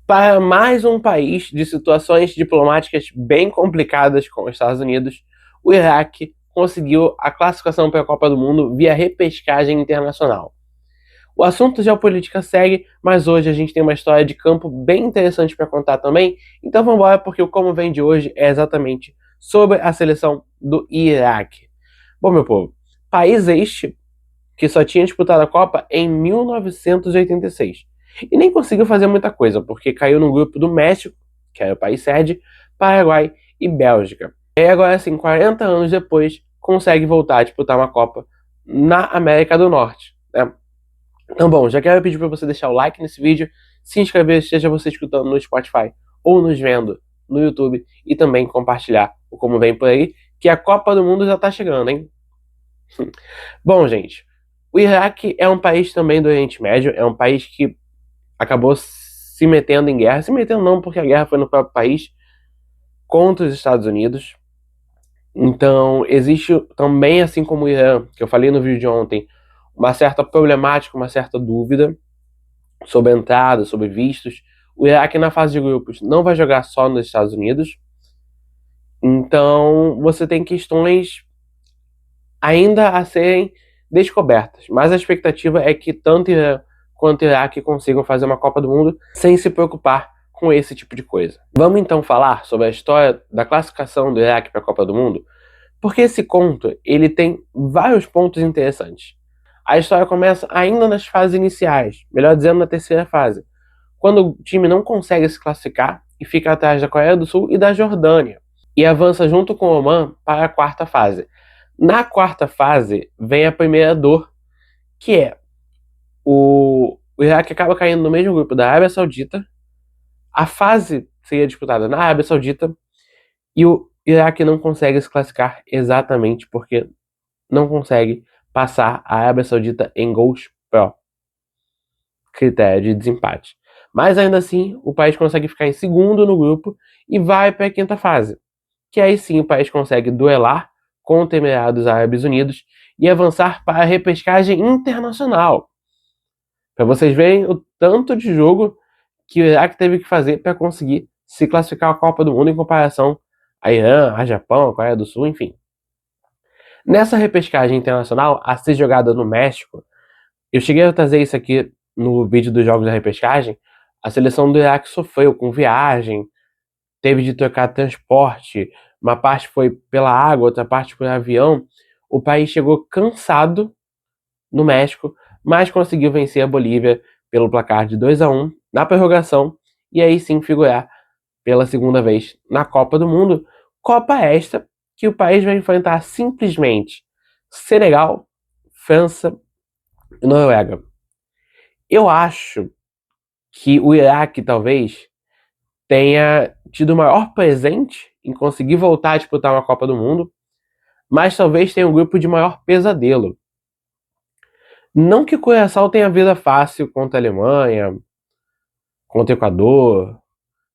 Para mais um país de situações diplomáticas bem complicadas com os Estados Unidos, o Iraque conseguiu a classificação para a Copa do Mundo via repescagem internacional. O assunto geopolítica segue, mas hoje a gente tem uma história de campo bem interessante para contar também. Então vamos embora, porque o Como Vem de hoje é exatamente sobre a seleção do Iraque. Bom, meu povo, país este que só tinha disputado a Copa em 1986. E nem conseguiu fazer muita coisa, porque caiu no grupo do México, que era o país sede, Paraguai e Bélgica. E agora, assim, 40 anos depois, consegue voltar a disputar uma Copa na América do Norte, né? Então, bom, já quero pedir para você deixar o like nesse vídeo, se inscrever, seja você escutando no Spotify ou nos vendo no YouTube, e também compartilhar o Como Vem por aí, que a Copa do Mundo já tá chegando, hein? Bom, gente, o Iraque é um país também do Oriente Médio, é um país que acabou se metendo em guerra. Se metendo não, porque a guerra foi no próprio país, contra os Estados Unidos. Então, existe também, assim como o Irã, que eu falei no vídeo de ontem, uma certa problemática, uma certa dúvida sobre a entrada, sobre vistos. O Iraque, na fase de grupos, não vai jogar só nos Estados Unidos. Então, você tem questões ainda a serem descobertas. Mas a expectativa é que tanto Irã quanto Iraque consigam fazer uma Copa do Mundo sem se preocupar com esse tipo de coisa. Vamos então falar sobre a história da classificação do Iraque para a Copa do Mundo, porque esse conto ele tem vários pontos interessantes. A história começa ainda nas fases iniciais, melhor dizendo, na terceira fase, quando o time não consegue se classificar e fica atrás da Coreia do Sul e da Jordânia, e avança junto com o Oman para a quarta fase. Na quarta fase vem a primeira dor, que é o Iraque acaba caindo no mesmo grupo da Arábia Saudita. A fase seria disputada na Arábia Saudita e o Iraque não consegue se classificar exatamente porque não consegue passar a Arábia Saudita em gols pró, critério de desempate. Mas ainda assim, o país consegue ficar em segundo no grupo e vai para a quinta fase, que aí sim o país consegue duelar contra Emirados Árabes Unidos e avançar para a repescagem internacional. Para vocês verem o tanto de jogo que o Iraque teve que fazer para conseguir se classificar à Copa do Mundo em comparação a Irã, a Japão, a Coreia do Sul, enfim. Nessa repescagem internacional, a ser jogada no México, eu cheguei a trazer isso aqui no vídeo dos jogos da repescagem, a seleção do Iraque sofreu com viagem, teve de trocar transporte, uma parte foi pela água, outra parte por avião. O país chegou cansado no México, mas conseguiu vencer a Bolívia pelo placar de 2-1 na prorrogação e aí sim figurar pela segunda vez na Copa do Mundo. Copa esta que o país vai enfrentar simplesmente Senegal, França e Noruega. Eu acho que o Iraque talvez tenha tido o maior presente em conseguir voltar a disputar uma Copa do Mundo, mas talvez tenha um grupo de maior pesadelo. Não que o Curaçao tenha vida fácil contra a Alemanha, contra o Equador,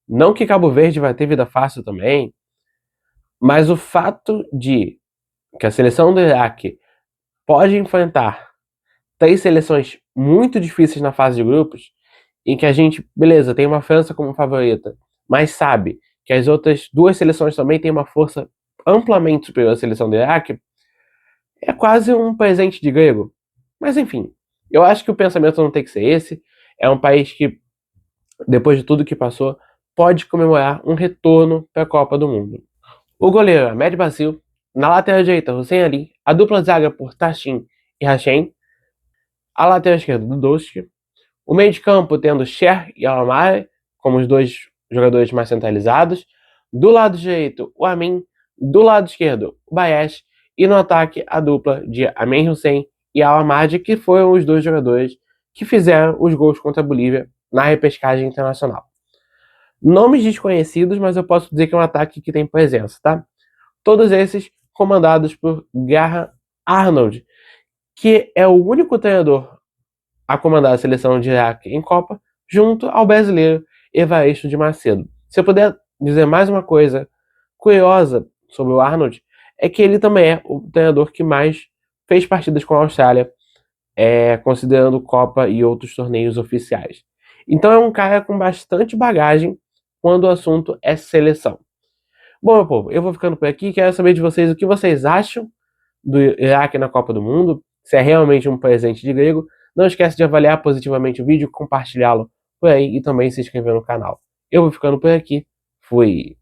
não que Cabo Verde vai ter vida fácil também, mas o fato de que a seleção do Iraque pode enfrentar 3 seleções muito difíceis na fase de grupos, em que a gente, beleza, tem uma França como favorita, mas sabe que as outras 2 seleções também têm uma força amplamente superior à seleção do Iraque, é quase um presente de grego. Mas enfim, eu acho que o pensamento não tem que ser esse. É um país que, depois de tudo que passou, pode comemorar um retorno para a Copa do Mundo. O goleiro Ahmed Basil, na lateral direita Hussein Ali, a dupla zaga por Tashin e Hachem, a lateral esquerda do Dost, o meio de campo tendo Cher e Alamar como os 2 jogadores mais centralizados, do lado direito o Amin, do lado esquerdo o Bayesh, e no ataque a dupla de Amin Hussein e Al-Ahmadi, que foram os 2 jogadores que fizeram os gols contra a Bolívia na repescagem internacional. Nomes desconhecidos, mas eu posso dizer que é um ataque que tem presença, tá? Todos esses comandados por Graham Arnold, que é o único treinador a comandar a seleção de Iraque em Copa, junto ao brasileiro Evaristo de Macedo. Se eu puder dizer mais uma coisa curiosa sobre o Arnold, é que ele também é o treinador que mais fez partidas com a Austrália, considerando Copa e outros torneios oficiais. Então é um cara com bastante bagagem quando o assunto é seleção. Bom, meu povo, eu vou ficando por aqui. Quero saber de vocês o que vocês acham do Iraque na Copa do Mundo, se é realmente um presente de grego. Não esquece de avaliar positivamente o vídeo, compartilhá-lo por aí e também se inscrever no canal. Eu vou ficando por aqui. Fui!